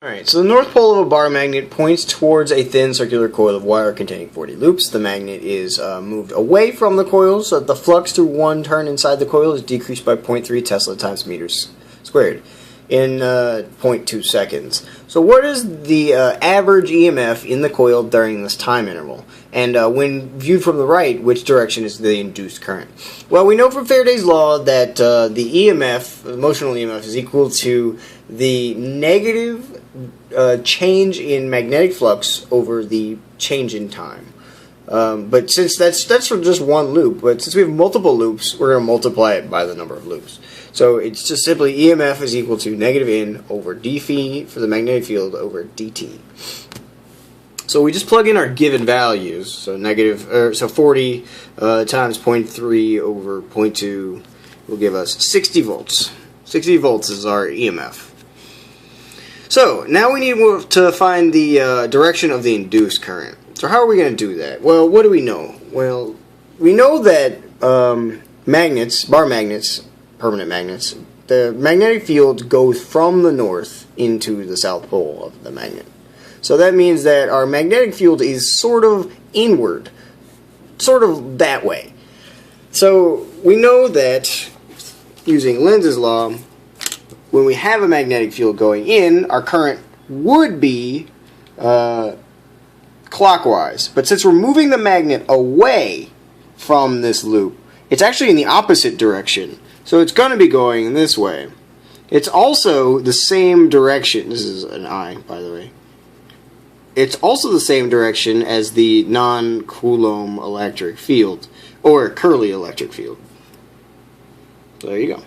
Alright, so the north pole of a bar magnet points towards a thin circular coil of wire containing 40 loops. The magnet is moved away from the coil so that the flux through one turn inside the coil is decreased by 0.3 Tesla times meters squared in 0.2 seconds. So what is the average EMF in the coil during this time interval? And when viewed from the right, which direction is the induced current? Well, we know from Faraday's law that the EMF, the motional EMF, is equal to the negative change in magnetic flux over the change in time. But since that's for just one loop, but since we have multiple loops, we're going to multiply it by the number of loops. So it's just simply EMF is equal to negative N over d phi for the magnetic field over dt. So we just plug in our given values. So 40 times 0.3 over 0.2 will give us 60 volts. 60 volts is our EMF. So now we need to find the direction of the induced current. So how are we going to do that? Well, what do we know? Well, we know that magnets, bar magnets, permanent magnets, the magnetic field goes from the north into the south pole of the magnet. So that means that our magnetic field is sort of inward, sort of that way. So we know that using Lenz's law, when we have a magnetic field going in, our current would be clockwise. But since we're moving the magnet away from this loop, it's actually in the opposite direction. So it's going to be going this way. It's also the same direction. This is an I, by the way. It's also the same direction as the non-Coulomb electric field, or Curly electric field. So there you go.